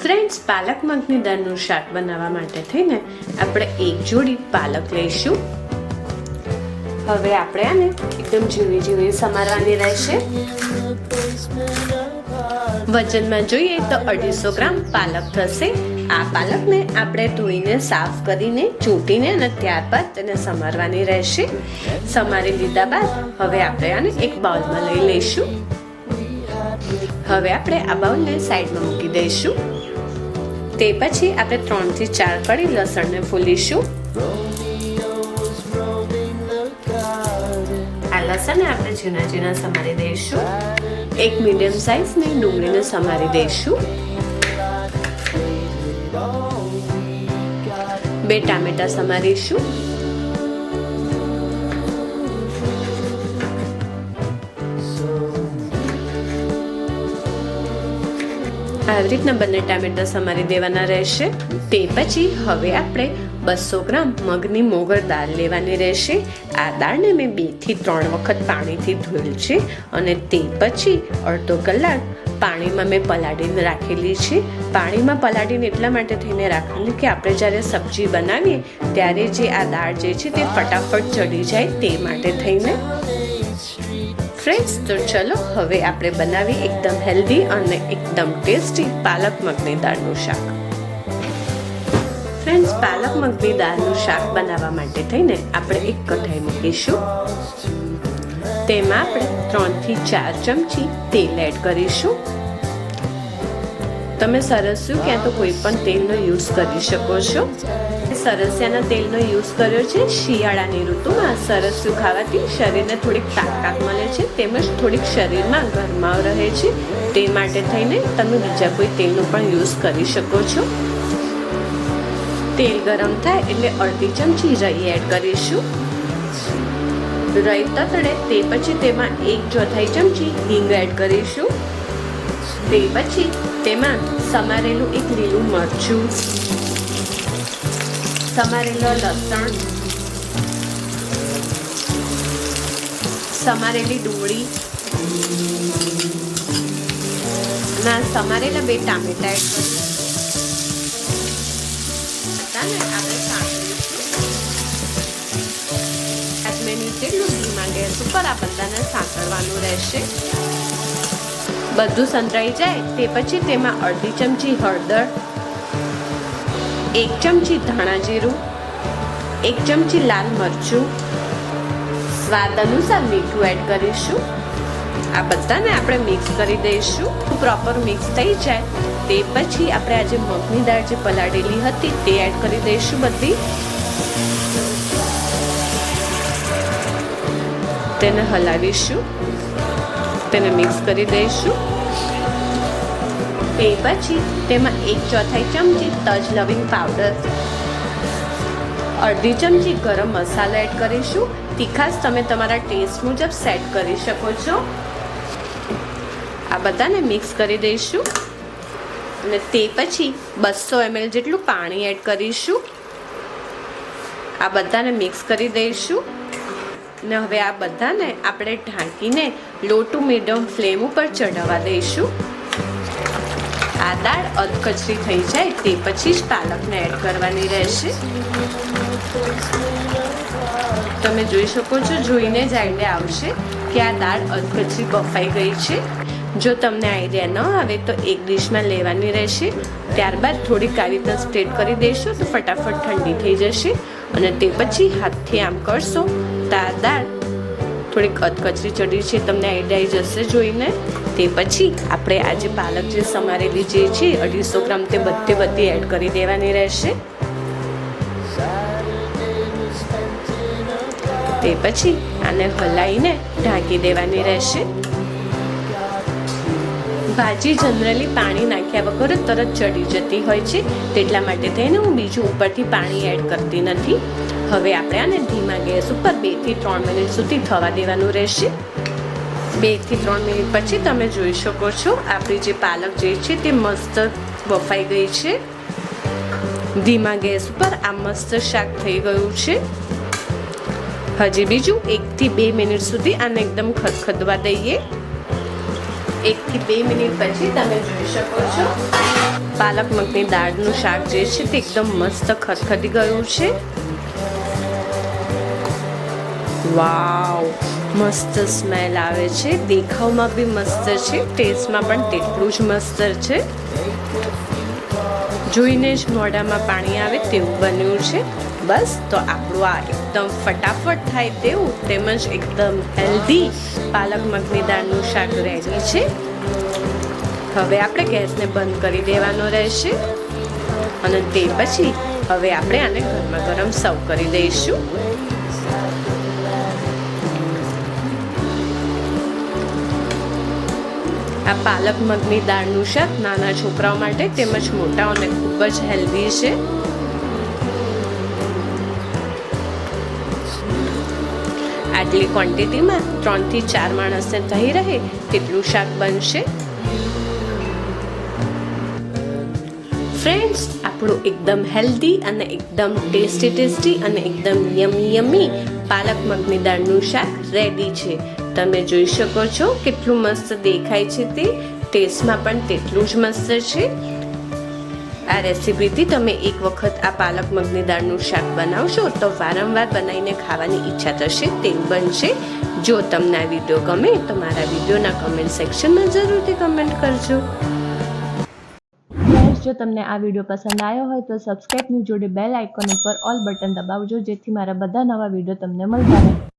Friends, પાલક મગની દાળનું શાક બનાવવા માટે થઈને આપણે એક જોડી પાલક લઈશું. હવે આપણે આને એકદમ ઝીણી ઝીણી સમારવાની રહેશે. વજનમાં જોઈએ તો 250 ગ્રામ પાલક થશે. આ પાલકને આપણે ધોઈને સાફ કરીને ચૂંટીને અને ત્યારબાદ તેને સમારવાની રહેશે. સમારી લીધા બાદ હવે આપણે આને એક બાઉલમાં લઈ લઈશું. હવે આપણે આ બાઉલને સાઈડમાં મૂકી દઈશું. તે પછી આપણે 3 થી 4 કળી લસણને ફોલીશું. આ લસણને આપણે ઝીણા ઝીણા સમારી દઈશું. એક મીડિયમ સાઇઝની ડુંગળીને સમારી દઈશું. 2 ટામેટા સમારીશું. આવી રીતના બંને ટામેટા સમારી દેવાના રહેશે. તે પછી હવે આપણે 200 ગ્રામ મગની મોગર દાળ લેવાની રહેશે. આ દાળને મેં 2 થી 3 વખત પાણીથી ધોયેલ છે અને તે પછી અડધો કલાક પાણીમાં મેં પલાળીને રાખેલી છે. પાણીમાં પલાળીને એટલા માટે થઈને રાખેલી કે આપણે જ્યારે સબ્જી બનાવીએ ત્યારે જે આ દાળ જે છે તે ફટાફટ ચડી જાય તે માટે થઈને. ફ્રેન્ડ્સ, તો ચલો હવે આપણે બનાવી એકદમ હેલ્ધી અને એકદમ ટેસ્ટી પાલક મગની દાળનું શાક. ફ્રેન્ડ્સ, પાલક મગની દાળનું શાક બનાવવા માટે થઈને આપણે એક કઢાઈ મૂકીશું. તેમાં આપણે 3 થી 4 ચમચી તેલ એડ કરીશું. તમે સરસ્યું ક્યાં તો કોઈ પણ તેલનો યુઝ કરી શકો છો. સરસિયાના તેલનો યુઝ કર્યો છે. શિયાળાની ઋતુમાં સરસ્યું ખાવાથી શરીરને થોડીક તાકાત મળે છે તેમજ થોડીક શરીરમાં ગરમાવ રહે છે. તે માટે થઈને તમે બીજા કોઈ તેલનો પણ યુઝ કરી શકો છો. તેલ ગરમ થાય એટલે અડધી ચમચી રાઈ એડ કરીશું. રાઈ તતડે તે પછી તેમાં 1/4 ચમચી હિંગ એડ કરીશું. તે પછી તેમાં સમારેલું એક લીલું મરચું, સમારેલો લસણ, સમારેલી ડુંગળી ના સમારેલા 2 ટામેટા એડ કરીશું. આપણે સાંકળીશું. 5 મિનિટ જેટલું ધીમા ગેસ ઉપર આ બધાને સાંકળવાનું રહેશે. બધું સંતળાઈ જાય તે પછી તેમાં અડધી ચમચી હળદર, 1 ચમચી ધાણા જીરું, 1 ચમચી લાલ મરચું, સ્વાદ અનુસાર મીઠું એડ કરીશું. આ બધાને આપણે મિક્સ કરી દઈશું. પ્રોપર મિક્સ થઈ જાય તે પછી આપણે આજે મગની દાળ જે પલાળેલી હતી તે એડ કરી દઈશું. બધી તેને હલાવીશું, તેને મિક્સ કરી દઈશું. તે પછી તેમાં 1/4 ચમચી તજ લવિંગ પાવડર, અડધી ચમચી ગરમ મસાલો એડ કરીશું. તીખાશ તમે તમારા ટેસ્ટ મુજબ સેટ કરી શકો છો. આ બધાને મિક્સ કરી દઈશું અને તે પછી 200 ml જેટલું પાણી એડ કરીશું. આ બધાને મિક્સ કરી દઈશું અને હવે આ બધાને આપણે ઢાંકીને લો ટુ મીડિયમ ફ્લેમ ઉપર ચઢાવવા દઈશું. આ દાળ અધકચરી થઈ જાય તે પછી જ પાલકને એડ કરવાની રહેશે. તમે જોઈ શકો છો, જોઈને જ આઈડિયા આવશે કે આ દાળ અધકચરી બફાઈ ગઈ છે. જો તમને આઈડિયા ન આવે તો એક ડીશમાં લેવાની રહેશે. ત્યારબાદ થોડીક આવી રીતે સ્પ્રેડ કરી દેશો તો ફટાફટ ઠંડી થઈ જશે અને તે પછી હાથથી આમ કરશો તો આ દાળ થોડીક અધકચરી ચડી છે તમને આઈડિયા જશે જોઈને. તે પછી આપણે આજે પાલક જે સમારેલી જે છે 250 ગ્રામ તે બધી એડ કરી દેવાની રહેશે. તે પછી આને હલાવીને ઢાંકી દેવાની રહેશે. ભાજી જનરલી પાણી નાખ્યા વગર તરત ચડી જતી હોય છે, તેટલા માટે થઈને હું બીજું ઉપરથી પાણી એડ કરતી નથી. હવે આપણે આને ધીમા ગેસ ઉપર 2 થી 3 મિનિટ સુધી થવા દેવાનું રહેશે. 2 થી 3 મિનિટ પછી તમે જોઈ શકો છો આપણી જે પાલક જે છે તે મસ્ત બફાઈ ગઈ છે. ધીમા ગેસ ઉપર આ મસ્ત શાક થઈ ગયું છે. હજી બીજું 1 થી 2 મિનિટ સુધી આને એકદમ ખદખદવા દઈએ. 1 થી 2 મિનિટ પછી તમે જોઈ શકો છો પાલક મગની દાળનું શાક જે છે તે એકદમ મસ્ત ખદખદી ગયું છે. વાવ, મસ્ત સ્મેલ આવે છે. દેખાવમાં બી મસ્ત છે, ટેસ્ટમાં પણ તેટલું જ મસ્ત છે. જોઈને જ મોઢામાં પાણી આવે તેવું બન્યું છે. બસ તો આપણું આ એકદમ ફટાફટ થાય તેવું તેમજ એકદમ હેલ્ધી પાલક મગની દાળનું શાક રેડી છે. હવે આપણે ગેસને બંધ કરી દેવાનો રહેશે અને તે પછી હવે આપણે આને ગરમા ગરમ સર્વ કરી દઈશું. આ પાલક મગની દાળનું શાક નાના છોકરાઓ માટે તેમજ મોટાઓને ખૂબ જ હેલ્ધી છે. આટલી ક્વોન્ટિટીમાં 3 થી 4 માણસને થઈ રહે તેટલું શાક બનશે. ફ્રેન્ડ્સ, આપણું એકદમ હેલ્ધી અને એકદમ ટેસ્ટી અને એકદમ યમી પાલક મગની દાળનું શાક રેડી છે. તમે જોઈ શકો છો કેટલું મસ્ત દેખાય છે તે, ટેસ્ટમાં પણ તેટલું જ મસ્ત છે. આ રેસીપીથી તમે એક વખત આ પાલક મગની દાળનું શાક બનાવશો તો વારંવાર બનાવીને ખાવાની ઈચ્છા થશે તેવું બનશે. જો તમને આ વિડીયો ગમે તો મારા વિડીયોના કમેન્ટ સેક્શનમાં જરૂરથી કમેન્ટ કરજો. જો તમને આ વિડીયો પસંદ આવ્યો હોય તો સબસ્ક્રાઇબની જોડે બેલ આઇકોન ઉપર ઓલ બટન દબાવજો, જેથી મારા બધા નવા વિડીયો તમને મળતા રહે.